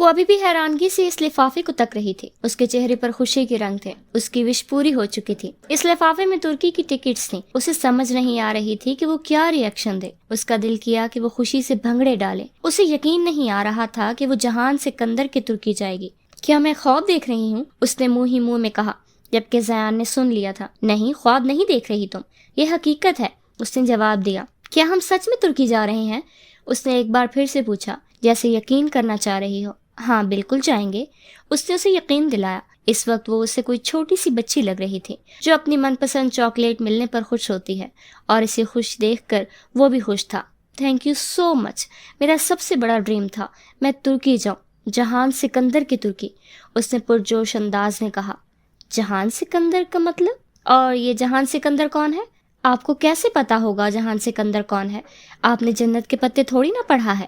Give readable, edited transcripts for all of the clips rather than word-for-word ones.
وہ ابھی بھی حیرانگی سے اس لفافے کو تک رہی تھی۔ اس کے چہرے پر خوشی کے رنگ تھے، اس کی وش پوری ہو چکی تھی۔ اس لفافے میں ترکی کی ٹکٹس تھیں۔ اسے سمجھ نہیں آ رہی تھی کہ وہ کیا ری ایکشن دے۔ اس کا دل کیا کہ وہ خوشی سے بھنگڑے ڈالے۔ اسے یقین نہیں آ رہا تھا کہ وہ جہان سکندر کے ترکی جائے گی۔ کیا میں خواب دیکھ رہی ہوں؟ اس نے منہ ہی منہ میں کہا، جبکہ زیان نے سن لیا تھا۔ نہیں، خواب نہیں دیکھ رہی تم، یہ حقیقت ہے، اس نے جواب دیا۔ کیا ہم سچ میں ترکی جا رہے ہیں؟ اس نے ایک بار پھر سے پوچھا، جیسے یقین کرنا چاہ رہی ہو۔ ہاں بالکل جائیں گے، اس نے اسے یقین دلایا۔ اس وقت وہ اسے کوئی چھوٹی سی بچی لگ رہی تھی جو اپنی من پسند چاکلیٹ ملنے پر خوش ہوتی ہے، اور اسے خوش دیکھ کر وہ بھی خوش تھا۔ تھینک یو سو مچ، میرا سب سے بڑا ڈریم تھا میں ترکی جاؤں، جہان سکندر کی ترکی، اس نے پرجوش انداز میں کہا۔ جہان سکندر کا مطلب؟ اور یہ جہان سکندر کون ہے؟ آپ کو کیسے پتا ہوگا جہان سکندر کون ہے؟ آپ نے جنت کے پتے تھوڑی نہ پڑھا ہے۔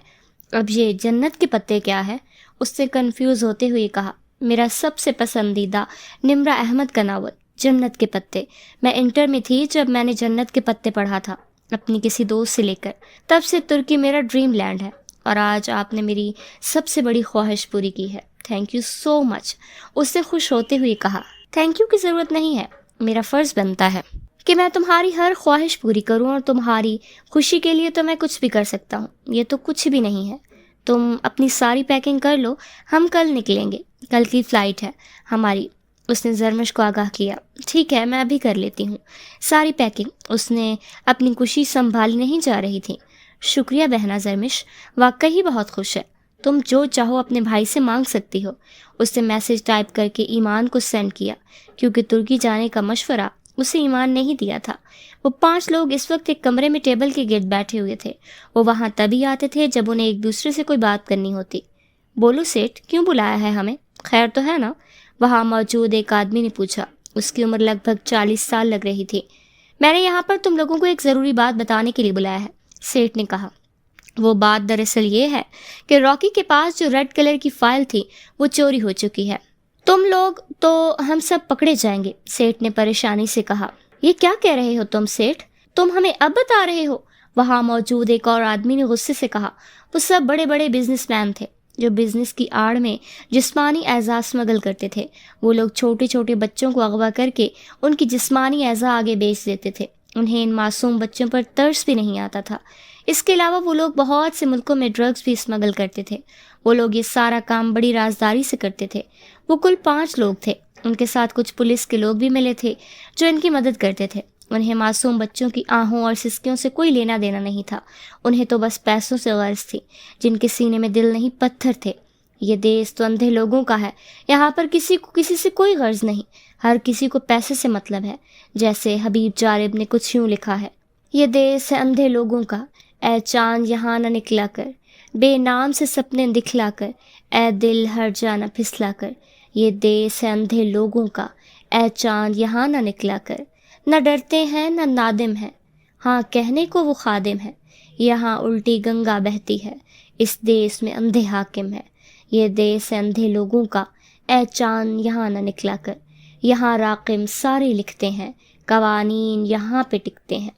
اب یہ جنت کے پتے کیا ہے؟ اس نے کنفیوز ہوتے ہوئے کہا۔ میرا سب سے پسندیدہ نمرہ احمد کا ناول جنت کے پتے۔ میں انٹر میں تھی جب میں نے جنت کے پتے پڑھا تھا، اپنی کسی دوست سے لے کر۔ تب سے ترکی میرا ڈریم لینڈ ہے، اور آج آپ نے میری سب سے بڑی خواہش پوری کی ہے۔ تھینک یو سو مچ، اس نے خوش ہوتے ہوئے کہا۔ تھینک یو کی ضرورت نہیں ہے، میرا فرض بنتا ہے کہ میں تمہاری ہر خواہش پوری کروں، اور تمہاری خوشی کے لیے تو میں کچھ بھی کر سکتا ہوں۔ یہ تو کچھ بھی نہیں ہے۔ تم اپنی ساری پیکنگ کر لو، ہم کل نکلیں گے، کل کی فلائٹ ہے ہماری، اس نے زرمش کو آگاہ کیا۔ ٹھیک ہے، میں ابھی کر لیتی ہوں ساری پیکنگ، اس نے اپنی خوشی سنبھالی نہیں جا رہی تھی۔ شکریہ بہنا زرمش، واقعی بہت خوش ہے، تم جو چاہو اپنے بھائی سے مانگ سکتی ہو، اس نے میسج ٹائپ کر کے ایمان کو سینڈ کیا، کیونکہ ترکی جانے کا مشورہ اسے ایمان نہیں دیا تھا۔ وہ 5 لوگ اس وقت ایک کمرے میں ٹیبل کے گرد بیٹھے ہوئے تھے۔ وہ وہاں تبھی آتے تھے جب انہیں ایک دوسرے سے کوئی بات کرنی ہوتی۔ بولو سیٹھ، کیوں بلایا ہے ہمیں؟ خیر تو ہے نا؟ وہاں موجود ایک آدمی نے پوچھا۔ اس کی عمر لگ بھگ 40 سال لگ رہی تھی۔ میں نے یہاں پر تم لوگوں کو ایک ضروری بات بتانے کے لیے بلایا ہے، سیٹھ نے کہا۔ وہ بات دراصل یہ ہے کہ راکی کے پاس جو ریڈ کلر کی فائل تھی وہ چوری ہو چکی ہے۔ تم لوگ تو ہم سب پکڑے جائیں گے، سیٹھ نے پریشانی سے کہا۔ یہ کیا کہہ رہے ہو تم سیٹھ؟ تم ہمیں اب بتا رہے ہو؟ وہاں موجود ایک اور آدمی نے غصے سے کہا۔ وہ سب بڑے بڑے بزنس مین تھے جو بزنس کی آڑ میں جسمانی اعضاء اسمگل کرتے تھے۔ وہ لوگ چھوٹے چھوٹے بچوں کو اغوا کر کے ان کی جسمانی اعضاء آگے بیچ دیتے تھے۔ انہیں ان معصوم بچوں پر ترس بھی نہیں آتا تھا۔ اس کے علاوہ وہ لوگ بہت سے ملکوں میں ڈرگز بھی اسمگل کرتے تھے۔ وہ لوگ یہ سارا کام بڑی رازداری سے کرتے تھے۔ وہ کل 5 لوگ تھے، ان کے ساتھ کچھ پولیس کے لوگ بھی ملے تھے جو ان کی مدد کرتے تھے۔ انہیں معصوم بچوں کی آہوں اور سسکیوں سے کوئی لینا دینا نہیں تھا، انہیں تو بس پیسوں سے غرض تھی۔ جن کے سینے میں دل نہیں پتھر تھے۔ یہ دیس تو اندھے لوگوں کا ہے، یہاں پر کسی کو کسی سے کوئی غرض نہیں، ہر کسی کو پیسے سے مطلب ہے۔ جیسے حبیب جارب نے کچھ یوں لکھا ہے، یہ دیس ہے اندھے لوگوں کا، اے چاند یہاں نہ نکلا کر، بے نام سے سپنے دکھلا کر، اے دل ہر جا نہ پھسلا کر۔ یہ دیس ہے اندھے لوگوں کا، اے چاند یہاں نہ نکلا کر، نہ ڈرتے ہیں نہ نادم ہیں، ہاں کہنے کو وہ خادم ہے۔ یہاں الٹی گنگا بہتی ہے، اس دیس میں اندھے حاکم ہے۔ یہ دیس ہے اندھے لوگوں کا، اے چاند یہاں نہ نکلا کر۔ یہاں راقم سارے لکھتے ہیں، قوانین یہاں پہ ٹکتے ہیں،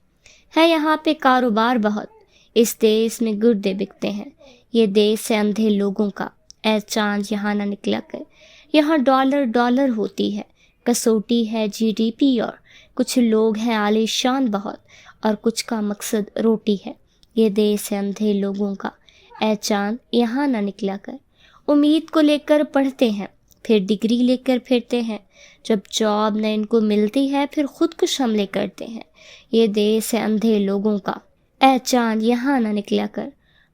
ہے یہاں پہ کاروبار بہت، اس دیس میں گردے بکتے ہیں۔ یہ دیس ہے اندھے لوگوں کا، اے چاند یہاں نہ نکلا کر۔ یہاں ڈالر ڈالر ہوتی ہے، کسوٹی ہے GDP، اور کچھ لوگ ہیں عالی شان بہت، اور کچھ کا مقصد روٹی ہے۔ یہ دیس ہے اندھے لوگوں کا، اے چاند یہاں نہ نکلا کر۔ امید کو لے کر پڑھتے ہیں، پھر ڈگری لے کر پھرتے ہیں، جب جاب نہ ان کو ملتی ہے پھر خودکش حملے کرتے ہیں۔ یہ دیس ہے اندھے لوگوں کا، اے چاند یہاں نہ نکلا کر۔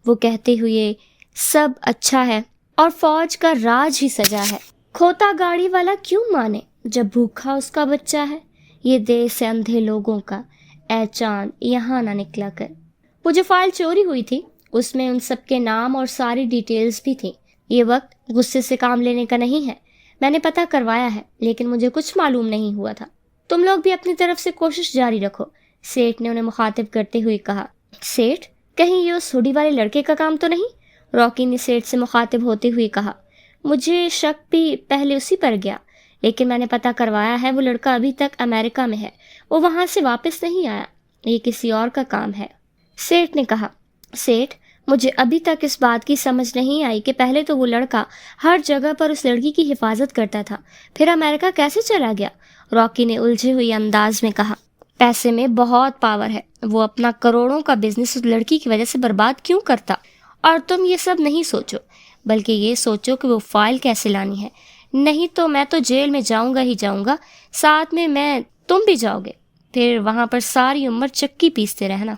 وہ کہتے ہوئے سب اچھا ہے اور فوج کا راج ہی سجا ہے، کھوتا گاڑی والا کیوں مانے جب بھوکھا اس کا بچہ ہے۔ یہ دیس ہے اندھے لوگوں کا، اے چاند یہاں نہ نکلا کر۔ وہ جو فائل چوری ہوئی تھی اس میں ان سب کے نام اور ساری ڈیٹیلز بھی تھیں۔ یہ وقت غصے سے کام لینے کا نہیں ہے، میں نے پتہ کروایا ہے لیکن مجھے کچھ معلوم نہیں ہوا تھا۔ تم لوگ بھی اپنی طرف سے کوشش جاری رکھو، سیٹھ نے انہیں مخاطب کرتے ہوئے کہا۔ سیٹھ، کہیں یہ اس ہوڈی والے لڑکے کا کام تو نہیں؟ راکی نے سیٹھ سے مخاطب ہوتے ہوئے کہا۔ مجھے شک بھی پہلے اسی پر گیا، لیکن میں نے پتہ کروایا ہے وہ لڑکا ابھی تک امریکہ میں ہے، وہ وہاں سے واپس نہیں آیا، یہ کسی اور کا کام ہے، سیٹھ نے کہا۔ سیٹھ، مجھے ابھی تک اس بات کی سمجھ نہیں آئی کہ پہلے تو وہ لڑکا ہر جگہ پر اس لڑکی کی حفاظت کرتا تھا، پھر امریکہ کیسے چلا گیا؟ راکی نے الجھے ہوئے انداز میں کہا۔ پیسے میں بہت پاور ہے، وہ اپنا کروڑوں کا بزنس اس لڑکی کی وجہ سے برباد کیوں کرتا؟ اور تم یہ سب نہیں سوچو، بلکہ یہ سوچو کہ وہ فائل کیسے لانی ہے، نہیں تو میں تو جیل میں جاؤں گا ہی جاؤں گا، ساتھ میں تم بھی جاؤ گے، پھر وہاں پر ساری عمر چکی پیستے رہنا۔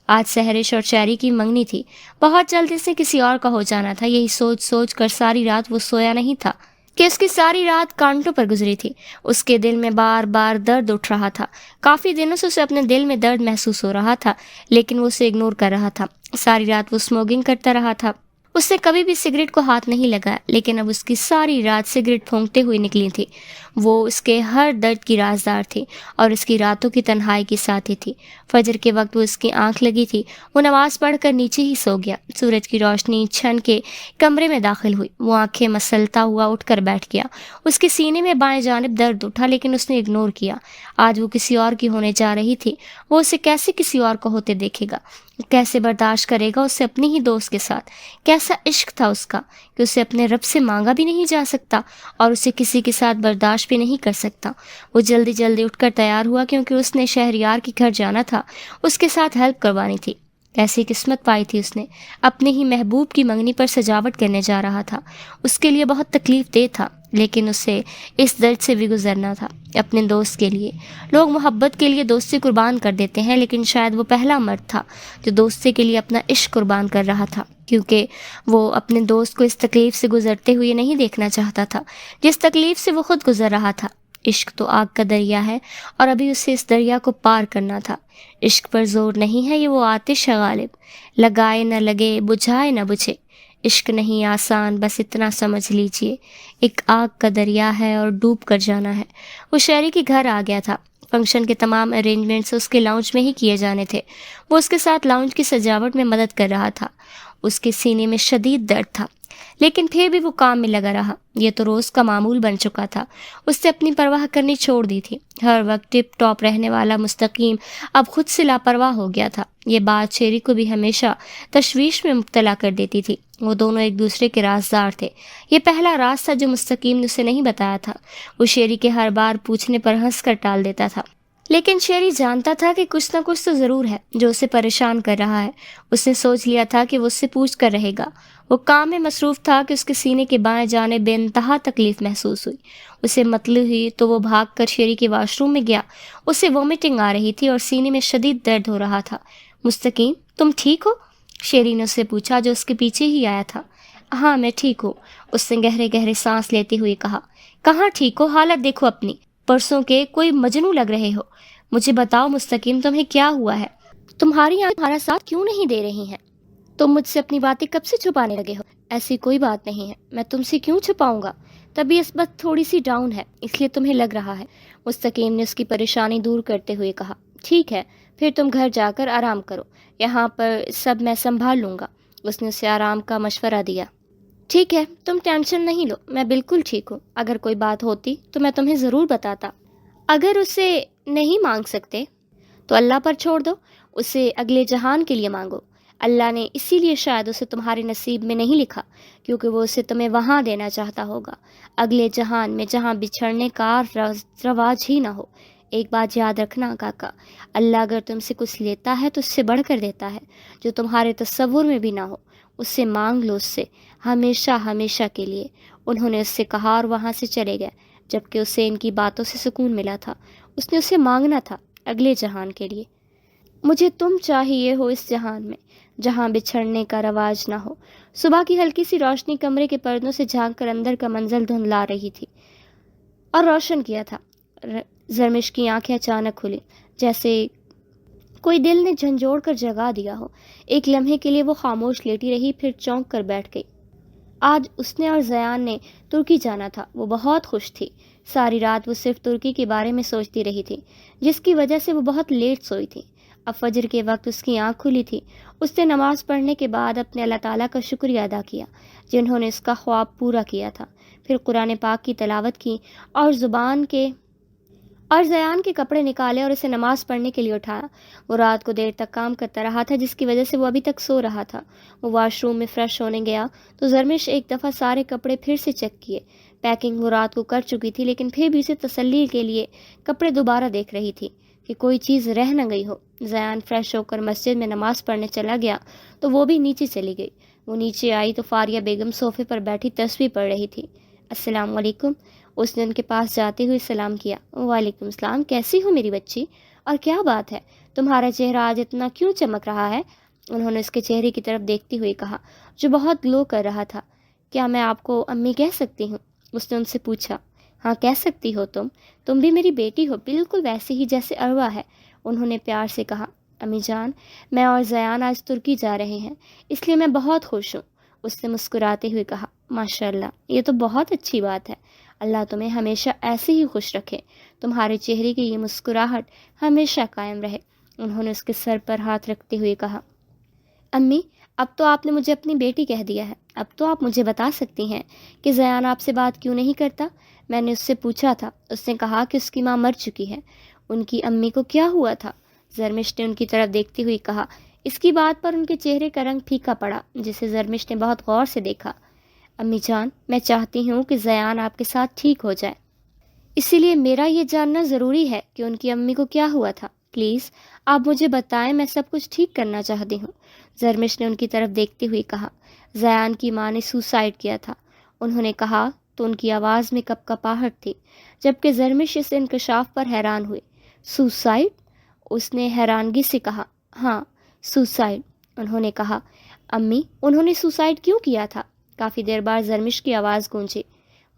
آج سحرش اور چیری کی منگنی تھی، بہت جلد اسے کسی اور کا ہو جانا تھا۔ یہی سوچ سوچ کر ساری رات وہ سویا نہیں تھا کہ اس کی ساری رات کانٹوں پر گزری تھی۔ اس کے دل میں بار بار درد اٹھ رہا تھا، کافی دنوں سے اسے اپنے دل میں درد محسوس ہو رہا تھا، لیکن وہ اسے اگنور کر رہا تھا۔ ساری رات وہ اسموکنگ کرتا رہا تھا، اس نے کبھی بھی سگریٹ کو ہاتھ نہیں لگایا، لیکن اب اس کی ساری رات سگریٹ پھونکتے ہوئے نکلی تھی۔ وہ اس کے ہر درد کی رازدار تھی اور اس کی راتوں کی تنہائی کی ساتھی تھی۔ فجر کے وقت وہ اس کی آنکھ لگی تھی، وہ نماز پڑھ کر نیچے ہی سو گیا۔ سورج کی روشنی چھن کے کمرے میں داخل ہوئی، وہ آنکھیں مسلتا ہوا اٹھ کر بیٹھ گیا۔ اس کے سینے میں بائیں جانب درد اٹھا، لیکن اس نے اگنور کیا۔ آج وہ کسی اور کی ہونے جا رہی تھی، وہ اسے کیسے کسی اور کو ہوتے دیکھے گا؟ کیسے برداشت کرے گا اسے اپنی ہی دوست کے ساتھ؟ کیسا عشق تھا اس کا کہ اسے اپنے رب سے مانگا بھی نہیں جا سکتا اور اسے کسی کے ساتھ برداشت بھی نہیں کر سکتا۔ وہ جلدی جلدی اٹھ کر تیار ہوا کیونکہ اس نے شہریار کے گھر جانا تھا، اس کے ساتھ ہیلپ کروانی تھی۔ ایسی قسمت پائی تھی اس نے، اپنے ہی محبوب کی منگنی پر سجاوٹ کرنے جا رہا تھا۔ اس کے لیے بہت تکلیف دہ تھا، لیکن اسے اس درد سے بھی گزرنا تھا اپنے دوست کے لیے۔ لوگ محبت کے لیے دوستی قربان کر دیتے ہیں، لیکن شاید وہ پہلا مرد تھا جو دوستی کے لیے اپنا عشق قربان کر رہا تھا، کیونکہ وہ اپنے دوست کو اس تکلیف سے گزرتے ہوئے نہیں دیکھنا چاہتا تھا جس تکلیف سے وہ خود گزر رہا تھا۔ عشق تو آگ کا دریا ہے اور ابھی اسے اس دریا کو پار کرنا تھا۔ عشق پر زور نہیں ہے، یہ وہ آتش ہے غالب، لگائے نہ لگے، بجھائے نہ بجھے۔ عشق نہیں آسان، بس اتنا سمجھ لیجئے، ایک آگ کا دریا ہے اور ڈوب کر جانا ہے۔ وہ شہری کے گھر آ گیا تھا، فنکشن کے تمام ارینجمنٹس اس کے لاؤنج میں ہی کیے جانے تھے۔ وہ اس کے ساتھ لاؤنج کی سجاوٹ میں مدد کر رہا تھا۔ اس کے سینے میں شدید درد تھا، لیکن پھر بھی وہ کام میں لگا رہا۔ یہ تو روز کا معمول بن چکا تھا، اس سے اپنی پرواہ کرنی چھوڑ دی تھی۔ ہر وقت ٹپ ٹاپ رہنے والا مستقیم اب خود سے لاپرواہ ہو گیا تھا۔ یہ بات شیری کو بھی ہمیشہ تشویش میں مبتلا کر دیتی تھی۔ وہ دونوں ایک دوسرے کے رازدار تھے۔ یہ پہلا راز تھا جو مستقیم نے اسے نہیں بتایا تھا۔ وہ شیری کے ہر بار پوچھنے پر ہنس کر ٹال دیتا تھا، لیکن شیری جانتا تھا کہ کچھ نہ کچھ تو ضرور ہے جو اسے پریشان کر رہا ہے۔ اس نے سوچ لیا تھا کہ وہ اس سے پوچھ کر رہے گا۔ وہ کام میں مصروف تھا کہ اس کے سینے کے بائیں جانب بے انتہا تکلیف محسوس ہوئی۔ اسے متلی ہوئی تو وہ بھاگ کر شیری کے واش روم میں گیا۔ اسے وومٹنگ آ رہی تھی اور سینے میں شدید درد ہو رہا تھا۔ مستقیم، تم ٹھیک ہو؟ شیری نے اس سے پوچھا جو اس کے پیچھے ہی آیا تھا۔ ہاں میں ٹھیک ہوں، اس نے گہرے گہرے سانس لیتے ہوئے کہا۔ کہاں ٹھیک ہو؟ حالت دیکھو اپنی، پرسوں کے کوئی مجنوں لگ رہے ہو۔ مجھے بتاؤ مستقیم، تمہیں کیا ہوا ہے؟ تمہاری آنکھ ہمارا ساتھ کیوں نہیں دے رہی ہیں؟ تم مجھ سے اپنی باتیں کب سے چھپانے لگے ہو؟ ایسی کوئی بات نہیں ہے، میں تم سے کیوں چھپاؤں گا؟ طبیعت بس تھوڑی سی ڈاؤن ہے، اس لیے تمہیں لگ رہا ہے۔ مستقیم نے اس کی پریشانی دور کرتے ہوئے کہا۔ ٹھیک ہے، پھر تم گھر جا کر آرام کرو، یہاں پر سب میں سنبھال لوں گا۔ اس نے اسے آرام کا مشورہ دیا۔ ٹھیک ہے، تم ٹینشن نہیں لو، میں بالکل ٹھیک ہوں۔ اگر کوئی بات ہوتی تو میں تمہیں ضرور بتاتا۔ اگر اسے نہیں مانگ سکتے تو اللہ پر چھوڑ دو، اسے اگلے جہان کے لیے مانگو۔ اللہ نے اسی لیے شاید اسے تمہارے نصیب میں نہیں لکھا، کیونکہ وہ اسے تمہیں وہاں دینا چاہتا ہوگا، اگلے جہان میں، جہاں بچھڑنے کا رواج ہی نہ ہو۔ ایک بات یاد رکھنا کاکا، اللہ اگر تم سے کچھ لیتا ہے تو اس سے بڑھ کر دیتا ہے، جو تمہارے تصور میں بھی نہ ہو۔ اس سے مانگ لو، اس سے ہمیشہ ہمیشہ کے لیے۔ انہوں نے اس سے کہا اور وہاں سے چلے گئے۔ جبکہ اسے ان کی باتوں سے سکون ملا تھا، اس نے اسے مانگنا تھا اگلے جہان کے لیے۔ مجھے تم چاہیے ہو اس جہان میں جہاں بچھڑنے کا رواج نہ ہو۔ صبح کی ہلکی سی روشنی کمرے کے پردوں سے جھانک کر اندر کا منظر دھندلا رہی تھی اور روشن کیا تھا۔ زرمش کی آنکھیں اچانک کھلی، جیسے کوئی دل نے جھنجھوڑ کر جگا دیا ہو۔ ایک لمحے کے لیے وہ خاموش لیٹی رہی، پھر چونک کر بیٹھ گئی۔ آج اس نے اور زیان نے ترکی جانا تھا۔ وہ بہت خوش تھی۔ ساری رات وہ صرف ترکی کے بارے میں سوچتی رہی تھی، جس کی وجہ سے وہ بہت لیٹ سوئی تھی۔ اب فجر کے وقت اس کی آنکھ کھلی تھی۔ اس نے نماز پڑھنے کے بعد اپنے اللہ تعالیٰ کا شکریہ ادا کیا جنہوں نے اس کا خواب پورا کیا تھا۔ پھر قرآن پاک کی تلاوت کی اور اور زیان کے کپڑے نکالے اور اسے نماز پڑھنے کے لیے اٹھایا۔ وہ رات کو دیر تک کام کرتا رہا تھا، جس کی وجہ سے وہ ابھی تک سو رہا تھا۔ وہ واش روم میں فریش ہونے گیا تو زرمش ایک دفعہ سارے کپڑے پھر سے چیک کیے۔ پیکنگ وہ رات کو کر چکی تھی، لیکن پھر بھی اسے تسلی کے لیے کپڑے دوبارہ دیکھ رہی تھی کہ کوئی چیز رہ نہ گئی ہو۔ زیان فریش ہو کر مسجد میں نماز پڑھنے چلا گیا تو وہ بھی نیچے چلی گئی۔ وہ نیچے آئی تو فاریہ بیگم صوفے پر بیٹھی تسبیح پڑھ رہی تھی۔ السلام علیکم، اس نے ان کے پاس جاتے ہوئے سلام کیا۔ وعلیکم السلام، کیسی ہو میری بچی؟ اور کیا بات ہے، تمہارا چہرہ آج اتنا کیوں چمک رہا ہے؟ انہوں نے اس کے چہرے کی طرف دیکھتے ہوئے کہا، جو بہت گلو کر رہا تھا۔ کیا میں آپ کو امی کہہ سکتی ہوں؟ اس نے ان سے پوچھا۔ ہاں کہہ سکتی ہو، تم بھی میری بیٹی ہو، بالکل ویسے ہی جیسے اروا ہے، انہوں نے پیار سے کہا۔ امی جان، میں اور زیان آج ترکی جا رہے ہیں، اس لیے میں بہت خوش ہوں، اس نے مسکراتے ہوئے کہا۔ ماشاء اللہ، یہ تو بہت اچھی بات ہے، اللہ تمہیں ہمیشہ ایسے ہی خوش رکھے، تمہارے چہرے کی یہ مسکراہٹ ہمیشہ قائم رہے، انہوں نے اس کے سر پر ہاتھ رکھتے ہوئے کہا۔ امی، اب تو آپ نے مجھے اپنی بیٹی کہہ دیا ہے، اب تو آپ مجھے بتا سکتی ہیں کہ زیان آپ سے بات کیوں نہیں کرتا؟ میں نے اس سے پوچھا تھا، اس نے کہا کہ اس کی ماں مر چکی ہے۔ ان کی امی کو کیا ہوا تھا؟ زرمش نے ان کی طرف دیکھتے ہوئے کہا۔ اس کی بات پر ان کے چہرے کا رنگ پھیکا پڑا، جسے زرمش نے بہت غور سے دیکھا۔ امی جان، میں چاہتی ہوں کہ زیان آپ کے ساتھ ٹھیک ہو جائے، اسی لیے میرا یہ جاننا ضروری ہے کہ ان کی امی کو کیا ہوا تھا۔ پلیز آپ مجھے بتائیں، میں سب کچھ ٹھیک کرنا چاہتی ہوں، زرمش نے ان کی طرف دیکھتے ہوئے کہا۔ زیان کی ماں نے سوسائڈ کیا تھا، انہوں نے کہا تو ان کی آواز میں کپکپاہٹ تھی، جبکہ زرمش اس انکشاف پر حیران ہوئے۔ سوسائڈ؟ اس نے حیرانگی سے کہا۔ ہاں، سوسائڈ، انہوں نے کہا۔ امی، انہوں نے سوسائڈ کیوں کیا تھا؟ کافی دیر بعد زرمش کی آواز گونجی۔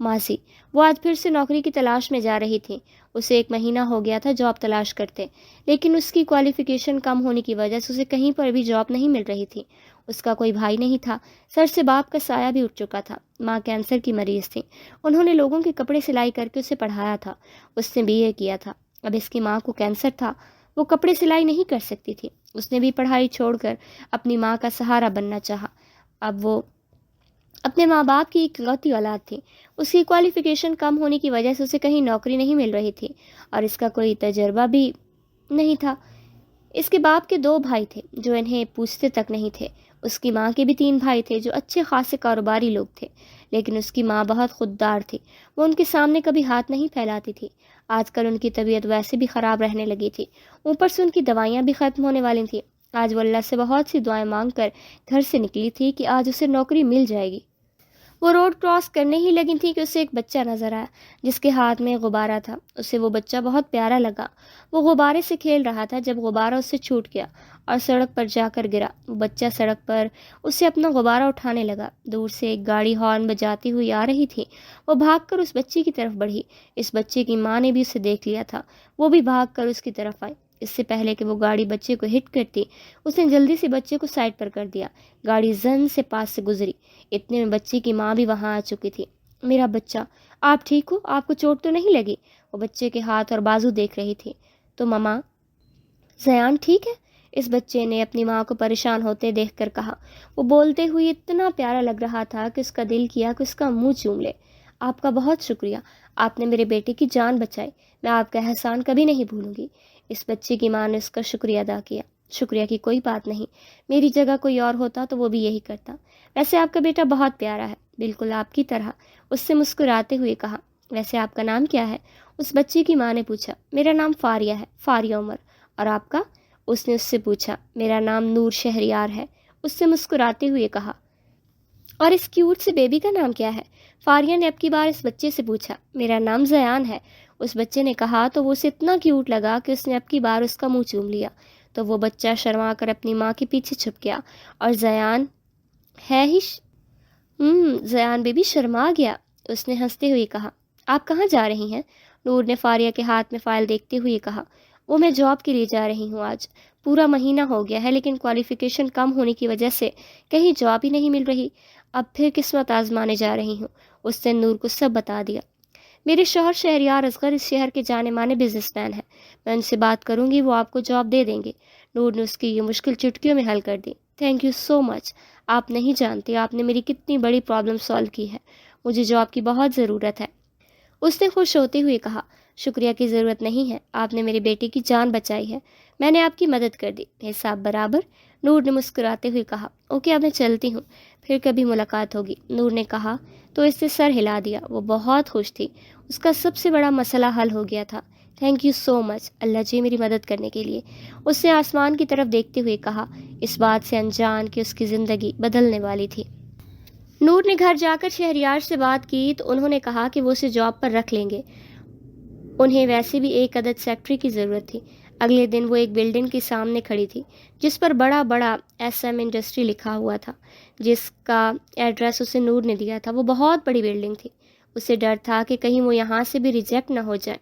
ماسی، وہ آج پھر سے نوکری کی تلاش میں جا رہی تھی، اسے 1 مہینہ ہو گیا تھا جاب تلاش کرتے، لیکن اس کی کوالیفیکیشن کم ہونے کی وجہ سے اسے کہیں پر بھی جاب نہیں مل رہی تھی۔ اس کا کوئی بھائی نہیں تھا، سر سے باپ کا سایہ بھی اٹھ چکا تھا، ماں کینسر کی مریض تھی، انہوں نے لوگوں کے کپڑے سلائی کر کے اسے پڑھایا تھا، اس نے BA کیا تھا۔ اب اس کی ماں کو کینسر تھا، وہ کپڑے سلائی نہیں کر سکتی تھی، اس نے بھی پڑھائی چھوڑ کر اپنی ماں کا سہارا بننا چاہا۔ اب وہ اپنے ماں باپ کی اکلوتی اولاد تھی، اس کی کوالیفیکیشن کم ہونے کی وجہ سے اسے کہیں نوکری نہیں مل رہی تھی اور اس کا کوئی تجربہ بھی نہیں تھا۔ اس کے باپ کے 2 بھائی تھے جو انہیں پوچھتے تک نہیں تھے، اس کی ماں کے بھی 3 بھائی تھے جو اچھے خاصے کاروباری لوگ تھے، لیکن اس کی ماں بہت خوددار تھی، وہ ان کے سامنے کبھی ہاتھ نہیں پھیلاتی تھی۔ آج کل ان کی طبیعت ویسے بھی خراب رہنے لگی تھی، اوپر سے ان کی دوائیاں بھی ختم ہونے والی تھیں۔ آج وہ اللہ سے بہت سی دعائیں مانگ کر گھر سے نکلی تھی کہ آج اسے نوکری مل جائے گی۔ وہ روڈ کراس کرنے ہی لگی تھی کہ اسے ایک بچہ نظر آیا جس کے ہاتھ میں غبارہ تھا، اسے وہ بچہ بہت پیارا لگا، وہ غبارے سے کھیل رہا تھا جب غبارہ اس سے چھوٹ گیا اور سڑک پر جا کر گرا۔ وہ بچہ سڑک پر اس سے اپنا غبارہ اٹھانے لگا، دور سے ایک گاڑی ہارن بجاتی ہوئی آ رہی تھی، وہ بھاگ کر اس بچے کی طرف بڑھی، اس بچے کی ماں نے بھی اسے دیکھ لیا تھا، وہ بھی بھاگ کر اس کی طرف آئی۔ اس سے پہلے کہ وہ گاڑی بچے کو ہٹ کرتی، اس نے جلدی سے بچے کو سائڈ پر کر دیا، گاڑی زن سے پاس سے گزری، اتنے میں بچے کی ماں بھی وہاں آ چکی تھی۔ میرا بچہ، آپ ٹھیک ہو؟ آپ کو چوٹ تو نہیں لگی؟ وہ بچے کے ہاتھ اور بازو دیکھ رہی تھی۔ تو ماما، زیان ٹھیک ہے؟ اس بچے نے اپنی ماں کو پریشان ہوتے دیکھ کر کہا۔ وہ بولتے ہوئے اتنا پیارا لگ رہا تھا کہ اس کا دل کیا کہ اس کا منہ چوم لے۔ آپ کا بہت شکریہ، آپ نے میرے بیٹے کی جان بچائی، میں آپ کا احسان کبھی نہیں بھولوں گی۔ اس بچے کی ماں نے اس کا شکریہ ادا کیا۔ شکریہ کی کوئی بات نہیں، میری جگہ کوئی اور ہوتا تو وہ بھی یہی کرتا، ویسے آپ کا بیٹا بہت پیارا ہے، بالکل آپ کی طرح، اس سے مسکراتے ہوئے کہا۔ ویسے آپ کا نام کیا ہے؟ اس بچے کی ماں نے پوچھا۔ میرا نام فاریہ ہے، فاریہ عمر۔ اور آپ کا؟ اس نے اس سے پوچھا۔ میرا نام نور شہریار ہے، اس سے مسکراتے ہوئے کہا۔ اور اس کیوٹ سے بیبی کا نام کیا ہے؟ فاریہ نے اب کی بار اس بچے سے پوچھا۔ میرا نام زیان ہے، اس بچے نے کہا تو وہ اسے اتنا کیوٹ لگا کہ اس نے اب کی بار اس کا منہ چوم لیا، تو وہ بچہ شرما کر اپنی ماں کے پیچھے چھپ گیا اور زیان ہے ہی زیان بیبی شرما گیا، اس نے ہنستے ہوئے کہا۔ آپ کہاں جا رہی ہیں؟ نور نے فاریہ کے ہاتھ میں فائل دیکھتے ہوئے کہا۔ وہ میں جاب کے لیے جا رہی ہوں، آج پورا مہینہ ہو گیا ہے لیکن کوالیفیکیشن کم ہونے کی وجہ سے کہیں جاب ہی نہیں مل رہی، اب پھر قسمت آزمانے جا رہی ہوں، اس نے نور کو سب بتا دیا۔ میرے شوہر شہریار اصغر اس شہر کے جانے مانے بزنس مین ہیں، میں ان سے بات کروں گی، وہ آپ کو جاب دے دیں گے۔ نور نے اس کی یہ مشکل چٹکیوں میں حل کر دی۔ تھینک یو سو مچ، آپ نہیں جانتے آپ نے میری کتنی بڑی پرابلم سالو کی ہے، مجھے جاب کی بہت ضرورت ہے، اس نے خوش ہوتے ہوئے کہا۔ شکریہ کی ضرورت نہیں ہے، آپ نے میری بیٹی کی جان بچائی ہے، میں نے آپ کی مدد کر دی، حساب برابر، نور نے مسکراتے ہوئے کہا۔ اوکے اب میں چلتی ہوں، پھر کبھی ملاقات ہوگی، نور نے کہا تو اس نے سر ہلا دیا۔ وہ بہت خوش تھی، اس کا سب سے بڑا مسئلہ حل ہو گیا تھا۔ تھینک یو سو مچ اللہ جی میری مدد کرنے کے لیے، اس نے آسمان کی طرف دیکھتے ہوئے کہا، اس بات سے انجان کہ اس کی زندگی بدلنے والی تھی۔ نور نے گھر جا کر شہریار سے بات کی تو انہوں نے کہا کہ وہ اسے جاب پر رکھ لیں گے، انہیں ویسے بھی ایک عدد سیکٹری کی ضرورت تھی۔ اگلے دن وہ ایک بلڈنگ کے سامنے کھڑی تھی جس پر بڑا بڑا SM انڈسٹری لکھا ہوا تھا، جس کا ایڈریس اسے نور نے دیا تھا۔ وہ بہت بڑی بلڈنگ تھی، اسے ڈر تھا کہ کہیں وہ یہاں سے بھی ریجیکٹ نہ ہو جائے۔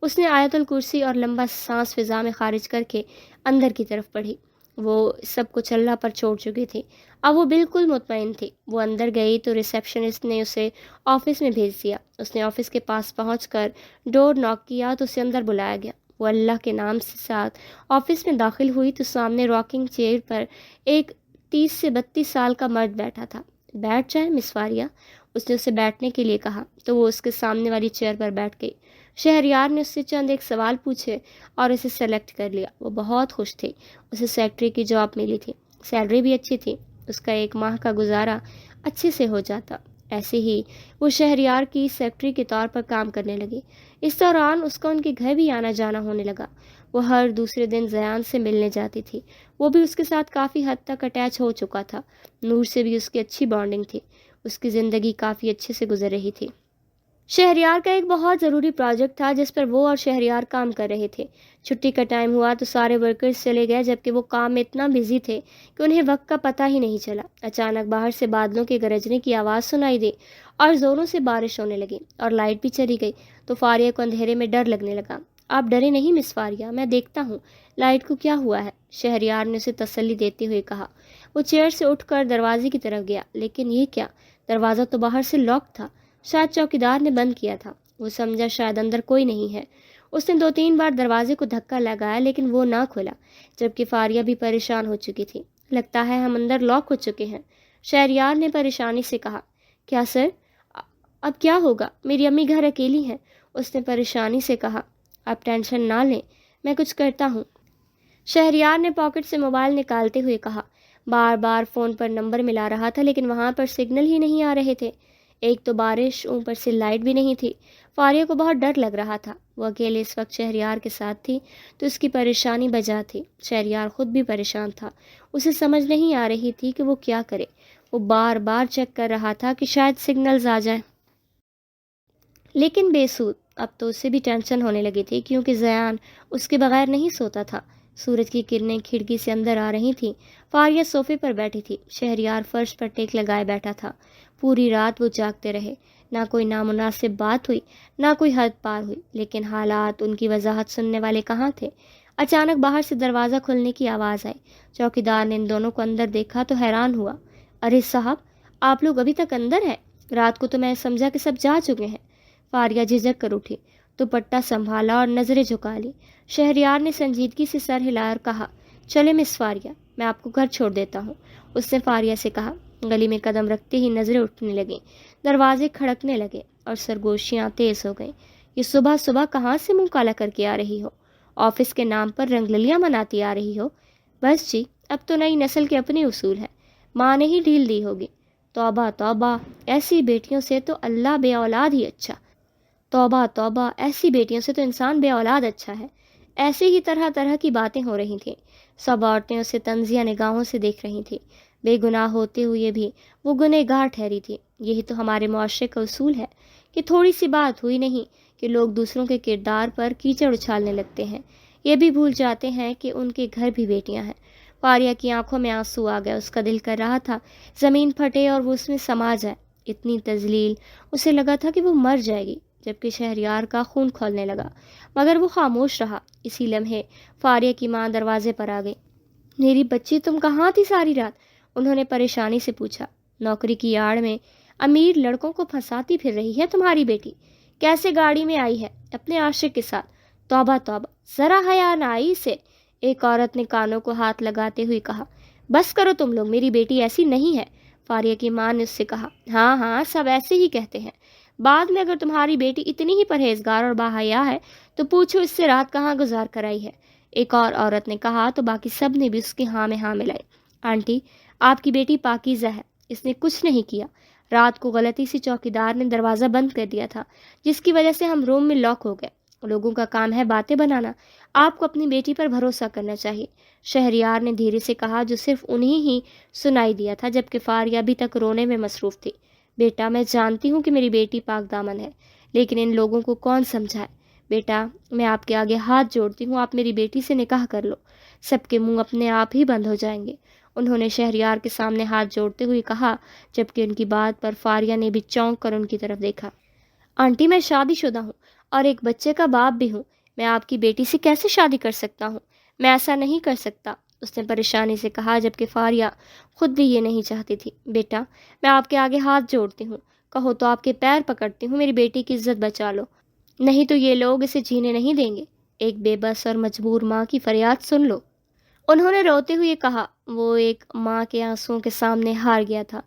اس نے آیت الکرسی اور لمبا سانس فضا میں خارج کر کے اندر کی طرف پڑھی۔ وہ سب کچھ اللہ پر چھوڑ چکی تھی، اب وہ بالکل مطمئن تھی۔ وہ اندر گئی تو ریسیپشنسٹ نے اسے آفس میں بھیج دیا۔ اس نے آفس کے پاس پہنچ کر ڈور ناک کیا تو اسے اندر بلایا گیا۔ وہ اللہ کے نام سے ساتھ آفس میں داخل ہوئی تو سامنے راکنگ چیئر پر ایک 30 سے 32 سال کا مرد بیٹھا تھا۔ بیٹھ جائیں مس فاریہ، اس نے اسے بیٹھنے کے لیے کہا تو وہ اس کے سامنے والی چیئر پر بیٹھ گئی۔ شہریار نے اس سے چند ایک سوال پوچھے اور اسے سلیکٹ کر لیا۔ وہ بہت خوش تھی، اسے سیکٹری کی جاب ملی تھی، سیلری بھی اچھی تھی، اس کا ایک ماہ کا گزارا اچھے سے ہو جاتا۔ ایسے ہی وہ شہریار کی سیکٹری کے طور پر کام کرنے لگی۔ اس دوران اس کا ان کے گھر بھی آنا جانا ہونے لگا۔ وہ ہر دوسرے دن زیان سے ملنے جاتی تھی، وہ بھی اس کے ساتھ کافی حد تک اٹیچ ہو چکا تھا۔ نور سے بھی اس کی اچھی بانڈنگ تھی، اس کی زندگی کافی اچھے سے گزر رہی تھی۔ شہریار کا ایک بہت ضروری پروجیکٹ تھا جس پر وہ اور شہریار کام کر رہے تھے۔ چھٹی کا ٹائم ہوا تو سارے ورکرز چلے گئے، جبکہ وہ کام میں اتنا بزی تھے کہ انہیں وقت کا پتہ ہی نہیں چلا۔ اچانک باہر سے بادلوں کے گرجنے کی آواز سنائی دی اور زوروں سے بارش ہونے لگی اور لائٹ بھی چلی گئی تو فاریہ کو اندھیرے میں ڈر لگنے لگا۔ آپ ڈرے نہیں مس فاریہ، میں دیکھتا ہوں لائٹ کو کیا ہوا ہے، شہریار نے اسے تسلی دیتے ہوئے کہا۔ وہ چیئر سے اٹھ کر دروازے کی طرف گیا، لیکن یہ کیا، دروازہ تو باہر سے لاک تھا، شاید چوکیدار نے بند کیا تھا۔ وہ سمجھا شاید اندر کوئی نہیں ہے۔ اس نے 2-3 بار دروازے کو دھکا لگایا لیکن وہ نہ کھلا، جبکہ فاریہ بھی پریشان ہو چکی تھی۔ لگتا ہے ہم اندر لاک ہو چکے ہیں، شہریار نے پریشانی سے کہا۔ کیا سر؟ اب کیا ہوگا، میری امی گھر اکیلی ہیں، اس نے پریشانی سے کہا۔ آپ ٹینشن نہ لیں، میں کچھ کرتا ہوں، شہریار نے پاکٹ سے موبائل نکالتے ہوئے کہا۔ بار بار فون پر نمبر ملا رہا تھا لیکن وہاں پر سگنل ہی نہیں آ رہے تھے۔ ایک تو بارش، اوپر سے لائٹ بھی نہیں تھی۔ فاریہ کو بہت ڈر لگ رہا تھا، وہ اکیلے اس وقت شہریار کے ساتھ تھی تو اس کی پریشانی بجا تھی۔ شہریار خود بھی پریشان تھا، اسے سمجھ نہیں آ رہی تھی کہ وہ کیا کرے۔ وہ بار بار چیک کر رہا تھا کہ شاید سگنلز آ جائیں، لیکن بے سود۔ اب تو اسے بھی ٹینشن ہونے لگی تھی کیونکہ زیان اس کے بغیر نہیں سوتا تھا۔ سورج کی کرنیں کھڑکی سے اندر آ رہی تھیں۔ فاریہ صوفے پر بیٹھی تھی، شہریار فرش پر ٹیک لگائے بیٹھا تھا۔ پوری رات وہ جاگتے رہے، نہ کوئی نامناسب بات ہوئی، نہ کوئی حد پار ہوئی، لیکن حالات ان کی وضاحت سننے والے کہاں تھے۔ اچانک باہر سے دروازہ کھلنے کی آواز آئی۔ چوکیدار نے ان دونوں کو اندر دیکھا تو حیران ہوا۔ ارے صاحب، آپ لوگ ابھی تک اندر ہیں؟ رات کو تو میں سمجھا کہ سب جا چکے ہیں۔ فاریہ جھجک کر اٹھی، دوپٹہ سنبھالا اور نظریں جھکا لی۔ شہریار نے سنجیدگی سے سر ہلایا اور کہا، چلے مس فاریہ، میں آپ کو گھر چھوڑ دیتا ہوں، اس نے فاریہ سے کہا۔ گلی میں قدم رکھتے ہی نظریں اٹھنے لگیں، دروازے کھڑکنے لگے اور سرگوشیاں تیز ہو گئیں۔ یہ صبح صبح کہاں سے منہ کالا کر کے آ رہی ہو؟ آفس کے نام پر رنگللیاں مناتی آ رہی ہو؟ بس جی، اب تو نئی نسل کے اپنے اصول ہیں، ماں نے ہی ڈھیل دی ہوگی۔ توبہ توبہ، ایسی بیٹیوں سے تو اللہ بے اولاد ہی اچھا۔ توبہ توبہ، ایسی بیٹیوں سے تو انسان بے اولاد اچھا ہے۔ ایسے ہی طرح طرح کی باتیں ہو رہی تھیں۔ سب عورتیں اسے طنزیہ نگاہوں سے دیکھ رہی تھیں۔ بے گناہ ہوتے ہوئے بھی وہ گنہگار ٹھہری تھی۔ یہی تو ہمارے معاشرے کا اصول ہے کہ تھوڑی سی بات ہوئی نہیں کہ لوگ دوسروں کے کردار پر کیچڑ اچھالنے لگتے ہیں، یہ بھی بھول جاتے ہیں کہ ان کے گھر بھی بیٹیاں ہیں۔ فاریہ کی آنکھوں میں آنسو آ گئے، اس کا دل کر رہا تھا زمین پھٹے اور وہ اس میں سما جائے۔ اتنی تذلیل، اسے لگا تھا کہ وہ مر جائے گی، جبکہ شہریار کا خون کھولنے لگا، مگر وہ خاموش رہا۔ اسی لمحے فاریہ کی ماں دروازے پر آ گئی۔ میری بچی، تم کہاں تھی ساری رات؟ انہوں نے پریشانی سے پوچھا۔ نوکری کی آڑ میں امیر لڑکوں کو پھنساتی پھر رہی ہے تمہاری بیٹی، کیسے گاڑی میں آئی ہے اپنے عاشق کے ساتھ؟ توبہ توبہ، ذرا حیا نہ آئی اسے، ایک عورت نے کانوں کو ہاتھ لگاتے ہوئے کہا۔ بس کرو تم لوگ، میری بیٹی ایسی نہیں ہے، فاریہ کی ماں نے اس سے کہا، ہاں ہاں سب ایسے ہی کہتے ہیں، بعد میں اگر تمہاری بیٹی اتنی ہی پرہیزگار اور باحیا ہے تو پوچھو اس سے رات کہاں گزار کر آئی ہے۔ ایک اور عورت نے کہا تو باقی سب نے بھی اس کی ہاں میں ہاں ملائی۔ آنٹی، آپ کی بیٹی پاکیزہ ہے، اس نے کچھ نہیں کیا۔ رات کو غلطی سے چوکیدار نے دروازہ بند کر دیا تھا، جس کی وجہ سے ہم روم میں لاک ہو گئے۔ لوگوں کا کام ہے باتیں بنانا، آپ کو اپنی بیٹی پر بھروسہ کرنا چاہیے، شہریار نے دھیرے سے کہا، جو صرف انہیں ہی سنائی دیا تھا جبکہ فاریہ ابھی تک رونے میں مصروف تھی۔ بیٹا، میں جانتی ہوں کہ میری بیٹی پاک دامن ہے، لیکن ان لوگوں کو کون سمجھائے؟ بیٹا، میں آپ کے آگے ہاتھ جوڑتی ہوں، آپ میری بیٹی سے نکاح کر لو، سب کے منہ اپنے آپ ہی بند ہو جائیں گے۔ انہوں نے شہریار کے سامنے ہاتھ جوڑتے ہوئے کہا، جبکہ ان کی بات پر فاریہ نے بھی چونک کر ان کی طرف دیکھا۔ آنٹی، میں شادی شدہ ہوں اور ایک بچے کا باپ بھی ہوں، میں آپ کی بیٹی سے کیسے شادی کر سکتا ہوں؟ میں ایسا نہیں کر سکتا، اس نے پریشانی سے کہا، جبکہ فاریہ خود بھی یہ نہیں چاہتی تھی۔ بیٹا، میں آپ کے آگے ہاتھ جوڑتی ہوں، کہو تو آپ کے پیر پکڑتی ہوں، میری بیٹی کی عزت بچا لو، نہیں تو یہ لوگ اسے جینے نہیں دیں گے۔ ایک بے بس اور مجبور ماں کی فریاد سن لو، انہوں نے روتے ہوئے کہا۔ وہ ایک ماں کے آنسوؤں کے سامنے ہار گیا تھا،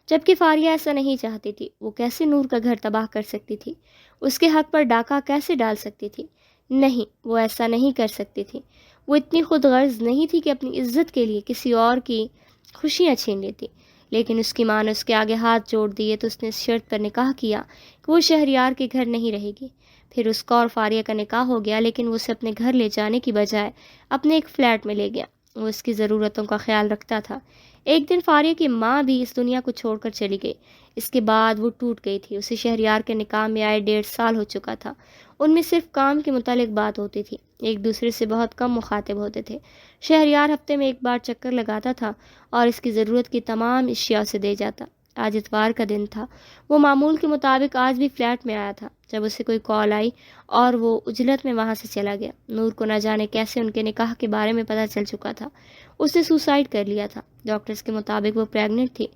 جبکہ فاریہ ایسا نہیں چاہتی تھی۔ وہ کیسے نور کا گھر تباہ کر سکتی تھی؟ اس کے حق پر ڈاکہ کیسے ڈال سکتی تھی؟ نہیں، وہ ایسا نہیں کر سکتی تھی۔ وہ اتنی خود غرض نہیں تھی کہ اپنی عزت کے لیے کسی اور کی خوشیاں چھین لیتی۔ لیکن اس کی ماں نے اس کے آگے ہاتھ جوڑ دیے تو اس نے اس شرط پر نکاح کیا کہ وہ شہریار کے گھر نہیں رہے گی۔ پھر اس کا اور فاریہ کا نکاح ہو گیا، لیکن وہ اسے اپنے گھر لے جانے کی بجائے اپنے ایک فلیٹ میں لے گیا۔ وہ اس کی ضرورتوں کا خیال رکھتا تھا۔ ایک دن فاریہ کی ماں بھی اس دنیا کو چھوڑ کر چلی گئی۔ اس کے بعد وہ ٹوٹ گئی تھی۔ اسے شہریار کے نکاح میں آئے 1.5 سال ہو چکا تھا۔ ان میں صرف کام کے متعلق بات ہوتی تھی، ایک دوسرے سے بہت کم مخاطب ہوتے تھے۔ شہریار ہفتے میں ایک بار چکر لگاتا تھا اور اس کی ضرورت کی تمام اشیاء سے دے جاتا۔ آج اتوار کا دن تھا۔ وہ معمول کے مطابق آج بھی فلیٹ میں آیا تھا جب اسے کوئی کال آئی اور وہ عجلت میں وہاں سے چلا گیا۔ نور کو نہ جانے کیسے ان کے نکاح کے بارے میں پتہ چل چکا تھا۔ اس نے سوسائڈ کر لیا تھا۔ ڈاکٹرز کے مطابق وہ پریگننٹ تھی۔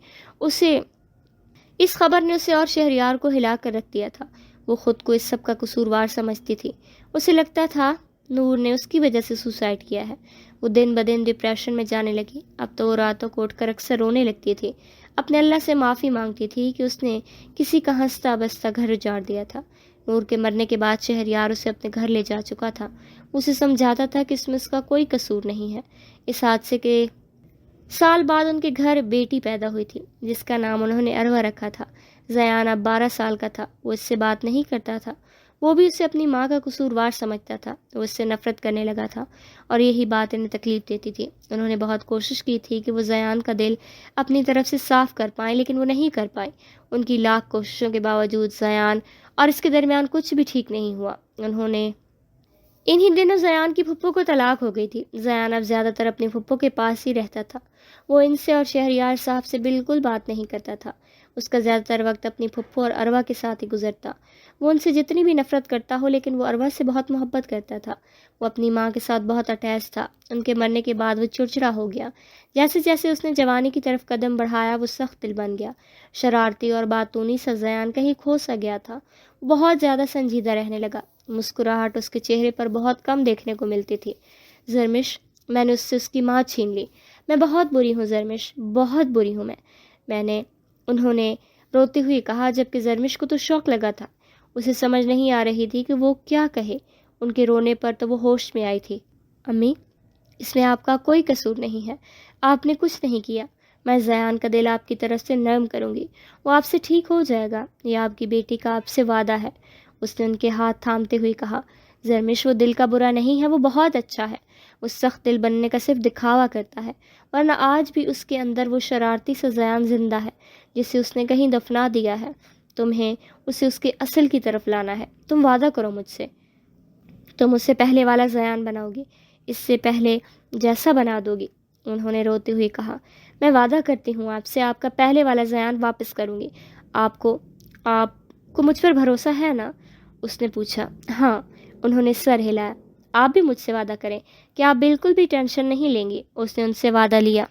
اس خبر نے اسے اور شہریار کو ہلا کر رکھ دیا تھا۔ وہ خود کو اس سب کا قصوروار سمجھتی تھی۔ اسے لگتا تھا نور نے اس کی وجہ سے سوسائڈ کیا ہے۔ وہ دن بدن ڈپریشن میں جانے لگی۔ اب تو وہ راتوں کو اٹھ کر اکثر رونے لگتی تھی، اپنے اللہ سے معافی مانگتی تھی کہ اس نے کسی کا ہنستا بستا گھر اجاڑ دیا تھا۔ نور کے مرنے کے بعد شہریار اسے اپنے گھر لے جا چکا تھا۔ اسے سمجھاتا تھا کہ اس میں اس کا کوئی قصور نہیں ہے۔ اس حادثے کے سال بعد ان کے گھر بیٹی پیدا ہوئی تھی، جس کا نام انہوں نے اروہ رکھا تھا۔ زیان اب 12 سال کا تھا۔ وہ اس سے بات نہیں کرتا تھا۔ وہ بھی اسے اپنی ماں کا قصوروار سمجھتا تھا۔ وہ اس سے نفرت کرنے لگا تھا اور یہی بات انہیں تکلیف دیتی تھی۔ انہوں نے بہت کوشش کی تھی کہ وہ زیان کا دل اپنی طرف سے صاف کر پائیں، لیکن وہ نہیں کر پائیں۔ ان کی لاکھ کوششوں کے باوجود زیان اور اس کے درمیان کچھ بھی ٹھیک نہیں ہوا۔ انہی دنوں زیان کی پھپھو کو طلاق ہو گئی تھی۔ زیان اب زیادہ تر اپنی پھپھو کے پاس ہی رہتا تھا۔ وہ ان سے اور شہریار صاحب سے بالکل بات نہیں کرتا تھا۔ اس کا زیادہ تر وقت اپنی پھپھو اور اروہ کے ساتھ ہی گزرتا۔ وہ ان سے جتنی بھی نفرت کرتا ہو، لیکن وہ اروہ سے بہت محبت کرتا تھا۔ وہ اپنی ماں کے ساتھ بہت اٹیچ تھا۔ ان کے مرنے کے بعد وہ چڑچڑا ہو گیا۔ جیسے جیسے اس نے جوانی کی طرف قدم بڑھایا، وہ سخت دل بن گیا۔ شرارتی اور باتونی سا زیان کہیں کھو سا گیا تھا۔ بہت زیادہ سنجیدہ رہنے لگا۔ مسکراہٹ اس کے چہرے پر بہت کم دیکھنے کو ملتی تھی۔ زرمش، میں نے اس سے اس کی ماں چھین لی۔ میں بہت بری ہوں زرمش، بہت بری ہوں انہوں نے روتے ہوئے کہا، جبکہ زرمش کو تو شوق لگا تھا۔ اسے سمجھ نہیں آ رہی تھی کہ وہ کیا کہے۔ ان کے رونے پر تو وہ ہوش میں آئی تھی۔ امی، اس میں آپ کا کوئی قصور نہیں ہے، آپ نے کچھ نہیں کیا۔ میں زیان کا دل آپ کی طرف سے نرم کروں گی، وہ آپ سے ٹھیک ہو جائے گا، یہ آپ کی بیٹی کا آپ سے وعدہ ہے۔ اس نے ان کے ہاتھ تھامتے ہوئے کہا، زرمش، وہ دل کا برا نہیں ہے، وہ بہت اچھا ہے۔ وہ سخت دل بننے کا صرف دکھاوا کرتا ہے، ورنہ آج بھی اس کے اندر وہ شرارتی سا زیان زندہ ہے جسے اس نے کہیں دفنا دیا ہے۔ تمہیں اسے اس کے اصل کی طرف لانا ہے۔ تم وعدہ کرو مجھ سے، تم اسے پہلے والا زیان بناؤ گی، اس سے پہلے جیسا بنا دو گی۔ انہوں نے روتے ہوئے کہا، میں وعدہ کرتی ہوں آپ سے، آپ کا پہلے والا زیان واپس کروں گی۔ آپ کو مجھ پر بھروسہ ہے نا؟ اس نے پوچھا۔ ہاں، انہوں نے سر ہلایا۔ آپ بھی مجھ سے وعدہ کریں کہ آپ بالکل بھی ٹینشن نہیں لیں گی۔ اس نے ان سے وعدہ لیا۔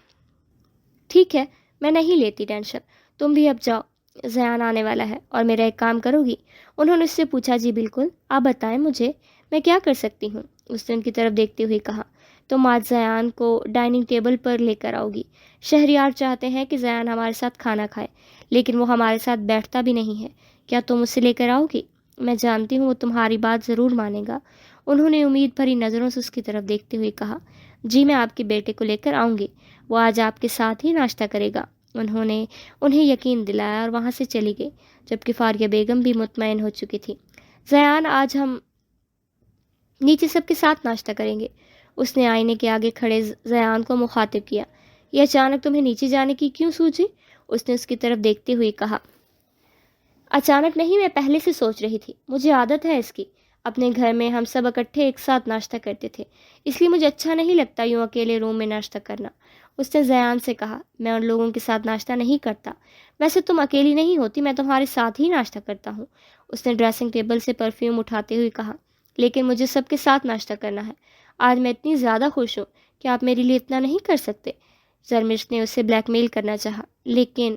ٹھیک ہے، میں نہیں لیتی ٹینشن، تم بھی اب جاؤ، زیان آنے والا ہے اور میرا ایک کام کرو گی؟ انہوں نے اس سے پوچھا۔ جی بالکل، آپ بتائیں مجھے، میں کیا کر سکتی ہوں؟ اس نے ان کی طرف دیکھتے ہوئے کہا، تم آج زیان کو ڈائننگ ٹیبل پر لے کر آؤ گی۔ شہریار چاہتے ہیں کہ زیان ہمارے ساتھ کھانا کھائے، لیکن وہ ہمارے ساتھ بیٹھتا بھی نہیں ہے۔ کیا تم اسے لے کر آؤ گی؟ میں جانتی ہوں وہ تمہاری بات ضرور مانے گا۔ انہوں نے امید بھری نظروں سے اس کی طرف دیکھتے ہوئے کہا، جی میں آپ کے بیٹے کو لے کر آؤں گی، وہ آج آپ کے ساتھ ہی ناشتہ کرے گا۔ انہوں نے انہیں یقین دلایا اور وہاں سے چلی گئی، جبکہ فاریہ بیگم بھی مطمئن ہو چکی تھی۔ زیان، آج ہم نیچے سب کے ساتھ ناشتہ کریں گے۔ اس نے آئینے کے آگے کھڑے زیان کو مخاطب کیا۔ یہ اچانک تمہیں نیچے جانے کی کیوں سوچی؟ اس نے اس کی طرف دیکھتے ہوئے کہا۔ اچانک نہیں، میں پہلے سے سوچ رہی تھی، مجھے عادت ہے اس کی۔ اپنے گھر میں ہم سب اکٹھے ایک ساتھ ناشتہ کرتے تھے، اس لیے مجھے اچھا نہیں لگتا یوں اکیلے روم میں ناشتہ کرنا۔ اس نے زیان سے کہا، میں ان لوگوں کے ساتھ ناشتہ نہیں کرتا۔ ویسے تم اکیلی نہیں ہوتی، میں تمہارے ساتھ ہی ناشتہ کرتا ہوں۔ اس نے ڈریسنگ ٹیبل سے پرفیوم اٹھاتے ہوئے کہا، لیکن مجھے سب کے ساتھ ناشتہ کرنا ہے۔ آج میں اتنی زیادہ خوش ہوں کہ آپ میرے لیے اتنا نہیں کر سکتے؟ زرمش نے اسے بلیک میل کرنا چاہا، لیکن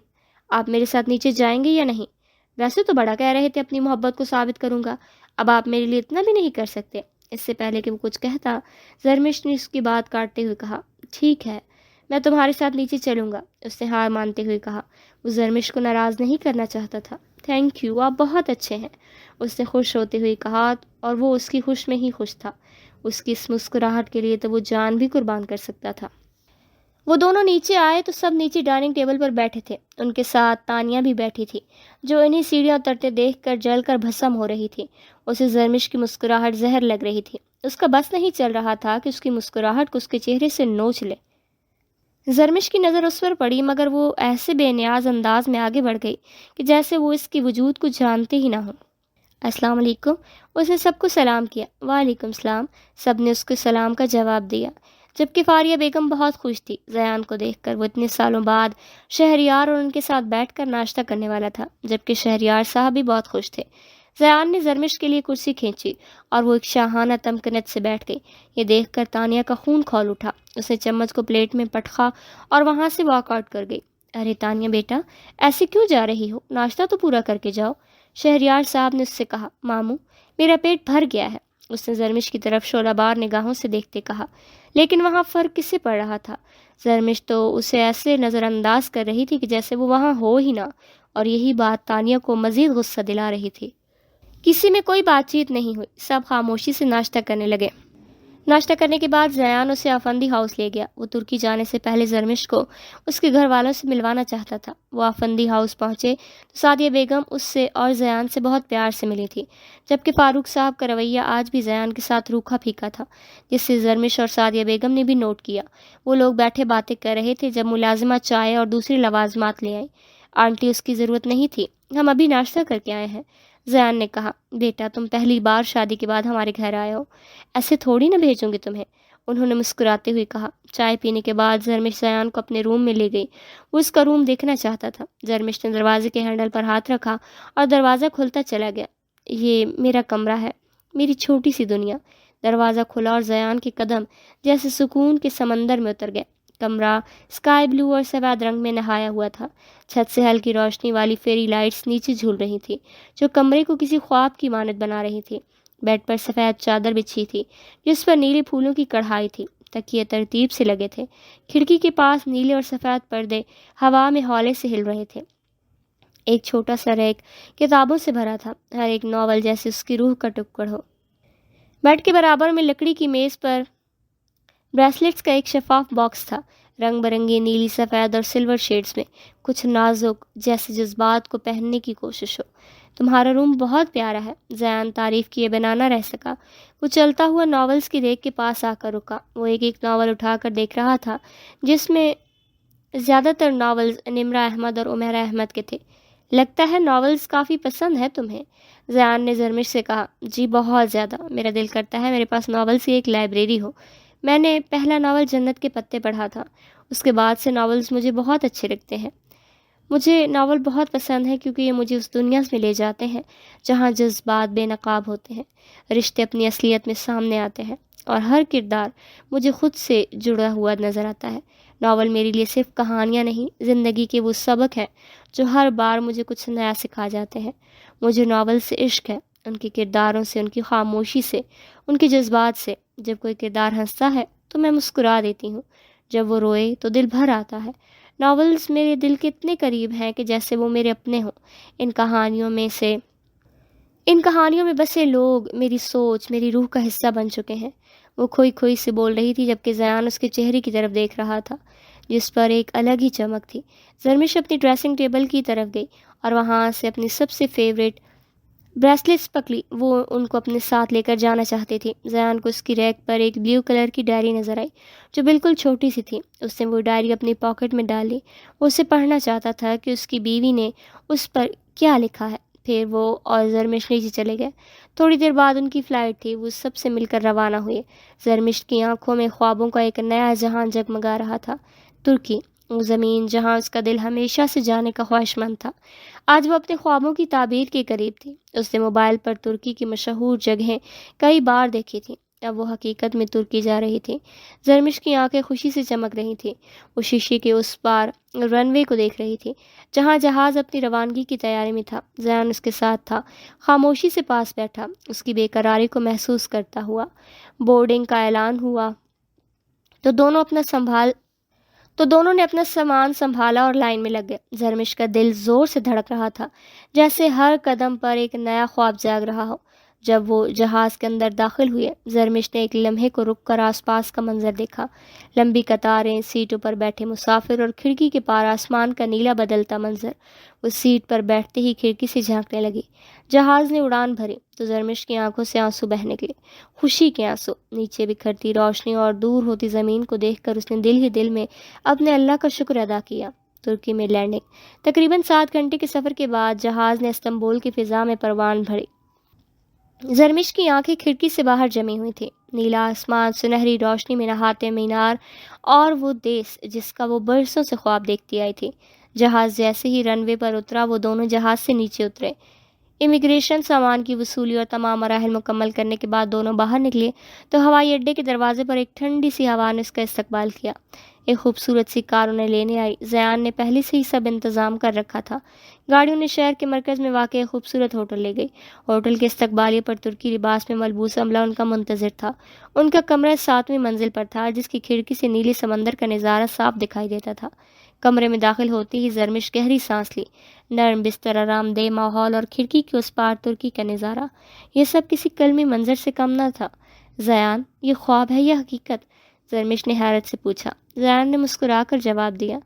آپ میرے ساتھ نیچے جائیں گے یا نہیں؟ ویسے تو بڑا کہہ رہے تھے اپنی محبت کو ثابت کروں گا، اب آپ میرے لیے اتنا بھی نہیں کر سکتے؟ اس سے پہلے کہ وہ کچھ کہتا، زرمش نے اس کی بات کاٹتے ہوئے کہا، ٹھیک ہے، میں تمہارے ساتھ نیچے چلوں گا۔ اس نے ہار مانتے ہوئے کہا۔ وہ زرمش کو ناراض نہیں کرنا چاہتا تھا۔ تھینک یو، آپ بہت اچھے ہیں، اس نے خوش ہوتے ہوئے کہا، اور وہ اس کی خوش میں ہی خوش تھا۔ اس کی اس مسکراہٹ کے لیے تو وہ جان بھی قربان کر سکتا تھا۔ وہ دونوں نیچے آئے تو سب نیچے ڈائننگ ٹیبل پر بیٹھے تھے۔ ان کے ساتھ تانیہ بھی بیٹھی تھی، جو انہیں سیڑھیاں اترتے دیکھ کر جل کر بھسم ہو رہی تھی۔ اسے زرمش کی مسکراہٹ زہر لگ رہی تھی۔ اس کا بس نہیں چل رہا تھا کہ اس کی مسکراہٹ کو اس کے چہرے سے نوچ لے۔ زرمش کی نظر اس پر پڑی، مگر وہ ایسے بے نیاز انداز میں آگے بڑھ گئی کہ جیسے وہ اس کی وجود کو جانتے ہی نہ ہوں۔ السلام علیکم، اس نے سب کو سلام کیا۔ وعلیکم السلام، سب نے اس کے سلام کا جواب دیا، جبکہ فاریہ بیگم بہت خوش تھی زیان کو دیکھ کر۔ وہ اتنے سالوں بعد شہریار اور ان کے ساتھ بیٹھ کر ناشتہ کرنے والا تھا، جبکہ شہریار صاحب بھی بہت خوش تھے۔ زیان نے زرمش کے لیے کرسی کھینچی اور وہ ایک شاہانہ تمکنت سے بیٹھ گئی۔ یہ دیکھ کر تانیہ کا خون کھول اٹھا۔ اس نے چمچ کو پلیٹ میں پٹخا اور وہاں سے واک آؤٹ کر گئی۔ ارے تانیہ بیٹا، ایسے کیوں جا رہی ہو؟ ناشتہ تو پورا کر کے جاؤ، شہریار صاحب نے اس سے کہا۔ ماموں، میرا پیٹ بھر گیا ہے، اس نے زرمش کی طرف شعلہ بار نگاہوں سے دیکھتے کہا۔ لیکن وہاں فرق کس سے پڑ رہا تھا؟ زرمش تو اسے ایسے نظر انداز کر رہی تھی کہ جیسے وہ وہاں ہو ہی نہ، اور یہی بات تانیہ کو مزید غصہ دلا رہی تھی۔ کسی میں کوئی بات چیت نہیں ہوئی، سب خاموشی سے ناشتہ کرنے لگے۔ ناشتہ کرنے کے بعد زیان اسے آفندی ہاؤس لے گیا۔ وہ ترکی جانے سے پہلے زرمش کو اس کے گھر والوں سے ملوانا چاہتا تھا۔ وہ آفندی ہاؤس پہنچے تو سعدیہ بیگم اس سے اور زیان سے بہت پیار سے ملی تھی، جبکہ فاروق صاحب کا رویہ آج بھی زیان کے ساتھ روکھا پھیکا تھا، جس سے زرمش اور سعدیہ بیگم نے بھی نوٹ کیا۔ وہ لوگ بیٹھے باتیں کر رہے تھے جب ملازمہ چائے اور دوسری لوازمات لے آئی۔ آنٹی، اس کی ضرورت نہیں تھی، ہم ابھی ناشتہ کر کے آئے ہیں، زیان نے کہا۔ بیٹا، تم پہلی بار شادی کے بعد ہمارے گھر آئے ہو، ایسے تھوڑی نہ بھیجوں گی تمہیں، انہوں نے مسکراتے ہوئے کہا۔ چائے پینے کے بعد زرمش زیان کو اپنے روم میں لے گئی۔ وہ اس کا روم دیکھنا چاہتا تھا۔ زرمش نے دروازے کے ہینڈل پر ہاتھ رکھا اور دروازہ کھلتا چلا گیا۔ یہ میرا کمرہ ہے، میری چھوٹی سی دنیا۔ دروازہ کھلا اور زیان کے قدم جیسے سکون کے سمندر میں اتر گئے۔ کمرہ اسکائی بلو اور سفید رنگ میں نہایا ہوا تھا۔ چھت سے ہلکی روشنی والی فیری لائٹس نیچے جھول رہی تھی، جو کمرے کو کسی خواب کی مانند بنا رہی تھی۔ بیڈ پر سفید چادر بچھی تھی، جس پر نیلے پھولوں کی کڑھائی تھی۔ تکیے ترتیب سے لگے تھے۔ کھڑکی کے پاس نیلے اور سفید پردے ہوا میں ہولے سے ہل رہے تھے۔ ایک چھوٹا سا ریک کتابوں سے بھرا تھا، ہر ایک ناول جیسے اس کی روح کا ٹکڑ ہو۔ بیڈ کے برابر میں لکڑی کی میز پر بریسلیٹس کا ایک شفاف باکس تھا، رنگ برنگی نیلی، سفید اور سلور شیڈز میں، کچھ نازک جیسے جذبات کو پہننے کی کوشش ہو۔ تمہارا روم بہت پیارا ہے، زیان تعریف کیے بنا نہ رہ سکا۔ وہ چلتا ہوا ناولز کی ریک کے پاس آ کر رکا۔ وہ ایک ایک ناول اٹھا کر دیکھ رہا تھا، جس میں زیادہ تر ناولز نمرہ احمد اور عمیرہ احمد کے تھے۔ لگتا ہے ناولز کافی پسند ہے تمہیں، زیان نے زرمش سے کہا۔ جی بہت زیادہ، میرا دل کرتا ہے میرے پاس ناولز کی ایک لائبریری ہو۔ میں نے پہلا ناول جنت کے پتے پڑھا تھا، اس کے بعد سے ناولز مجھے بہت اچھے لگتے ہیں۔ مجھے ناول بہت پسند ہے کیونکہ یہ مجھے اس دنیا میں لے جاتے ہیں جہاں جذبات بے نقاب ہوتے ہیں، رشتے اپنی اصلیت میں سامنے آتے ہیں، اور ہر کردار مجھے خود سے جڑا ہوا نظر آتا ہے۔ ناول میرے لیے صرف کہانیاں نہیں، زندگی کے وہ سبق ہیں جو ہر بار مجھے کچھ نیا سکھا جاتے ہیں۔ مجھے ناول سے عشق ہے، ان کے کرداروں سے، ان کی خاموشی سے، ان کے جذبات سے۔ جب کوئی کردار ہنستا ہے تو میں مسکرا دیتی ہوں، جب وہ روئے تو دل بھر آتا ہے۔ ناولز میرے دل کے اتنے قریب ہیں کہ جیسے وہ میرے اپنے ہوں۔ ان کہانیوں میں سے ان کہانیوں میں بسے لوگ میری سوچ، میری روح کا حصہ بن چکے ہیں۔ وہ کھوئی کھوئی سے بول رہی تھی جبکہ زیان اس کے چہرے کی طرف دیکھ رہا تھا جس پر ایک الگ ہی چمک تھی۔ زرمش اپنی ڈریسنگ ٹیبل کی طرف گئی اور وہاں سے اپنی سب سے فیوریٹ بریسلیٹس پکڑی۔ وہ ان کو اپنے ساتھ لے کر جانا چاہتی تھی۔ زیان کو اس کی ریک پر ایک بلیو کلر کی ڈائری نظر آئی جو بالکل چھوٹی سی تھی۔ اس نے وہ ڈائری اپنی پاکٹ میں ڈالی۔ وہ اسے پڑھنا چاہتا تھا کہ اس کی بیوی نے اس پر کیا لکھا ہے۔ پھر وہ اور زرمش نیچے چلے گئے۔ تھوڑی دیر بعد ان کی فلائٹ تھی۔ وہ سب سے مل کر روانہ ہوئے۔ زرمش کی آنکھوں میں خوابوں کا ایک نیا جہان جگمگا رہا تھا۔ ترکی، وہ زمین جہاں اس کا دل ہمیشہ سے جانے کا خواہش مند تھا۔ آج وہ اپنے خوابوں کی تعبیر کے قریب تھی۔ اس نے موبائل پر ترکی کی مشہور جگہیں کئی بار دیکھی تھیں۔ اب وہ حقیقت میں ترکی جا رہی تھی۔ زرمش کی آنکھیں خوشی سے چمک رہی تھیں۔ وہ شیشے کے اس پار رن وے کو دیکھ رہی تھی جہاں جہاز اپنی روانگی کی تیاری میں تھا۔ زیان اس کے ساتھ تھا، خاموشی سے پاس بیٹھا، اس کی بے قراری کو محسوس کرتا ہوا۔ بورڈنگ کا اعلان ہوا تو دونوں نے اپنا سامان سنبھالا اور لائن میں لگ گئے۔ زرمش کا دل زور سے دھڑک رہا تھا جیسے ہر قدم پر ایک نیا خواب جاگ رہا ہو۔ جب وہ جہاز کے اندر داخل ہوئے، زرمش نے ایک لمحے کو رک کر آس پاس کا منظر دیکھا۔ لمبی قطاریں، سیٹوں پر بیٹھے مسافر اور کھڑکی کے پار آسمان کا نیلا بدلتا منظر۔ وہ سیٹ پر بیٹھتے ہی کھڑکی سے جھانکنے لگی۔ جہاز نے اڑان بھری تو زرمش کی آنکھوں سے آنسو بہنے لگے، خوشی کے آنسو۔ نیچے بکھرتی روشنی اور دور ہوتی زمین کو دیکھ کر اس نے دل ہی دل میں اپنے اللہ کا شکر ادا کیا۔ ترکی میں لینڈنگ۔ تقریباً 7 گھنٹے کے سفر کے بعد جہاز نے استنبول کی فضا میں پروان بھری۔ زرمش کی آنکھیں کھڑکی سے باہر جمی ہوئی تھیں۔ نیلا آسمان، سنہری روشنی میں نہاتے مینار اور وہ دیس جس کا وہ برسوں سے خواب دیکھتی آئی تھی۔ جہاز جیسے ہی رن وے پر اترا، وہ دونوں جہاز سے نیچے اترے۔ امیگریشن، سامان کی وصولی اور تمام مراحل مکمل کرنے کے بعد دونوں باہر نکلے تو ہوائی اڈے کے دروازے پر ایک ٹھنڈی سی ہوا نے اس کا استقبال کیا۔ ایک خوبصورت سی کار انہیں لینے آئی۔ زیان نے پہلے سے ہی سب انتظام کر رکھا تھا۔ گاڑی انہیں شہر کے مرکز میں واقع ایک خوبصورت ہوٹل لے گئی۔ ہوٹل کے استقبالیے پر ترکی لباس میں ملبوس عملہ ان کا منتظر تھا۔ ان کا کمرہ 7ویں منزل پر تھا جس کی کھڑکی سے نیلے سمندر کا نظارہ صاف دکھائی دیتا تھا۔ کمرے میں داخل ہوتے ہی زرمش گہری سانس لی۔ نرم بستر، آرام دہ ماحول اور کھڑکی کے اس پار ترکی کا نظارہ، یہ سب کسی کلمی منظر سے کم نہ تھا۔ زیان، یہ خواب ہے یا حقیقت؟ زرمش نے حیرت سے پوچھا۔ زیان نے مسکرا کر جواب دیا،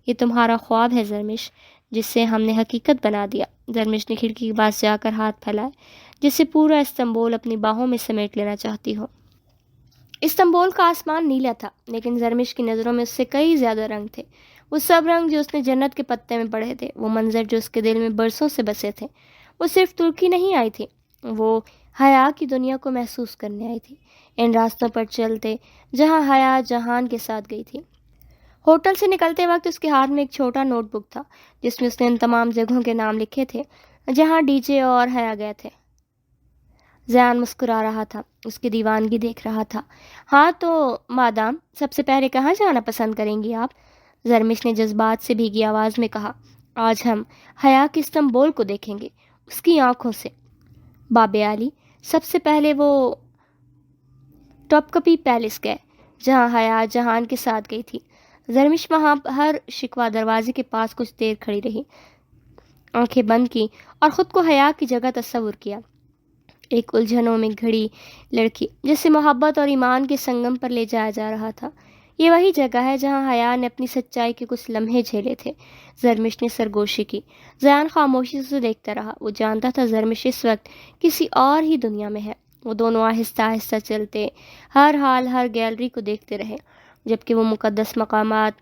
یہ تمہارا خواب ہے زرمش، جسے ہم نے حقیقت بنا دیا۔ زرمش نے کھڑکی کے پاس جا کر ہاتھ پھیلائے جسے پورا استنبول اپنی باہوں میں سمیٹ لینا چاہتی ہو۔ استنبول کا آسمان نیلا تھا لیکن زرمش کی نظروں میں اس سے کئی زیادہ رنگ تھے۔ وہ سب رنگ جو اس نے جنت کے پتے میں پڑھے تھے، وہ منظر جو اس کے دل میں برسوں سے بسے تھے۔ وہ صرف ترکی نہیں آئی تھی، وہ حیا کی دنیا کو محسوس کرنے آئی تھی، ان راستوں پر چلتے جہاں حیا جہان کے ساتھ گئی تھی۔ ہوٹل سے نکلتے وقت اس کے ہاتھ میں ایک چھوٹا نوٹ بک تھا جس میں اس نے ان تمام جگہوں کے نام لکھے تھے جہاں ڈی جے اور حیا گئے تھے۔ زیان مسکرا رہا تھا، اس کی دیوانگی دیکھ رہا تھا۔ ہاں تو مادام، سب سے پہلے کہاں جانا پسند کریں گی آپ؟ زرمش نے جذبات سے بھیگی آواز میں کہا۔ آج ہم حیا کی استنبول کو دیکھیں گے، اس کی آنکھوں سے۔ باب علی، سب سے پہلے وہ ٹاپکپی پیلس گئے جہاں حیا جہان کے ساتھ گئی تھی۔ زرمش وہاں ہر شکوہ دروازے کے پاس کچھ دیر کھڑی رہی، آنکھیں بند کی اور خود کو حیا کی جگہ تصور کیا۔ ایک الجھنوں میں گھڑی لڑکی جسے محبت اور ایمان کے سنگم پر لے جایا جا رہا تھا۔ یہ وہی جگہ ہے جہاں حیا نے اپنی سچائی کے کچھ لمحے جھیلے تھے۔ زرمش نے سرگوشی کی۔ زیان خاموشی سے اسے دیکھتا رہا۔ وہ جانتا تھا زرمش اس وقت کسی اور ہی دنیا میں ہے۔ وہ دونوں آہستہ آہستہ چلتے، ہر حال ہر گیلری کو دیکھتے رہے جبکہ وہ مقدس مقامات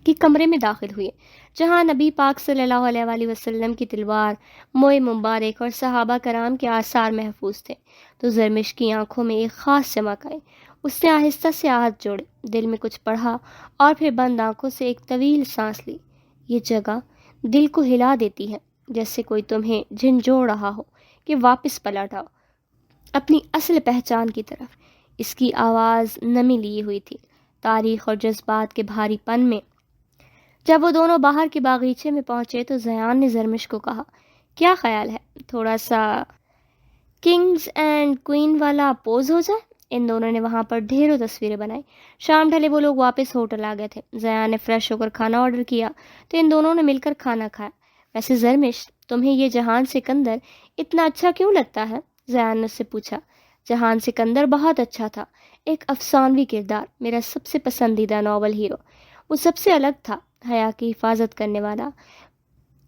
کے کمرے میں داخل ہوئے جہاں نبی پاک صلی اللہ علیہ وآلہ وسلم کی تلوار، موئے مبارک اور صحابہ کرام کے آثار محفوظ تھے تو زرمش کی آنکھوں میں ایک خاص چمک آئی۔ اس نے آہستہ سے ہاتھ جوڑے، دل میں کچھ پڑھا اور پھر بند آنکھوں سے ایک طویل سانس لی۔ یہ جگہ دل کو ہلا دیتی ہے، جیسے کوئی تمہیں جھنجھوڑ رہا ہو کہ واپس پلٹ آؤ اپنی اصل پہچان کی طرف۔ اس کی آواز نمی لیے ہوئی تھی، تاریخ اور جذبات کے بھاری پن میں۔ جب وہ دونوں باہر کے باغیچے میں پہنچے تو زیان نے زرمش کو کہا، کیا خیال ہے تھوڑا سا کنگز اینڈ کوئین والا پوز ہو جائے؟ ان دونوں نے وہاں پر ڈھیروں تصویریں بنائی۔ شام ڈھلے وہ لوگ واپس ہوٹل آ گئے تھے۔ زیان نے فریش ہو کر کھانا آرڈر کیا تو ان دونوں نے مل کر کھانا کھایا۔ ویسے زرمش، تمہیں یہ جہان سکندر اتنا اچھا کیوں لگتا ہے؟ زیان نے اس سے پوچھا۔ جہان سکندر بہت اچھا تھا، ایک افسانوی کردار، میرا سب سے پسندیدہ ناول ہیرو۔ وہ سب سے الگ تھا، حیا کی حفاظت کرنے والا،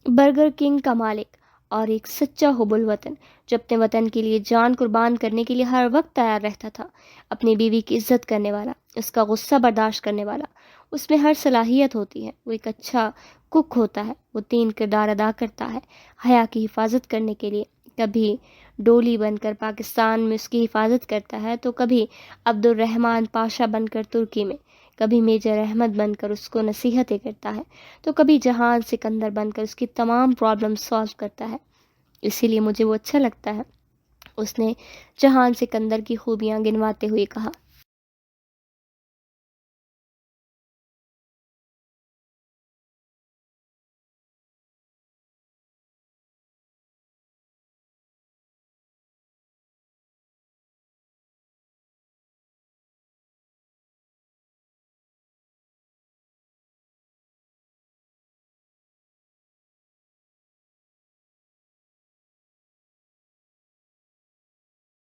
برگر کنگ کا مالک اور ایک سچا حب الوطن جو اپنے وطن کے لیے جان قربان کرنے کے لیے ہر وقت تیار رہتا تھا۔ اپنی بیوی کی عزت کرنے والا، اس کا غصہ برداشت کرنے والا، اس میں ہر صلاحیت ہوتی ہے۔ وہ ایک اچھا کک ہوتا ہے، وہ 3 کردار ادا کرتا ہے حیا کی حفاظت کرنے کے لیے۔ کبھی ڈولی بن کر پاکستان میں اس کی حفاظت کرتا ہے تو کبھی عبد الرحمن پاشا بن کر ترکی میں، کبھی میجر احمد بن کر اس کو نصیحتیں کرتا ہے تو کبھی جہان سکندر بن کر اس کی تمام پرابلم سالو کرتا ہے۔ اسی لیے مجھے وہ اچھا لگتا ہے، اس نے جہان سکندر کی خوبیاں گنواتے ہوئے کہا۔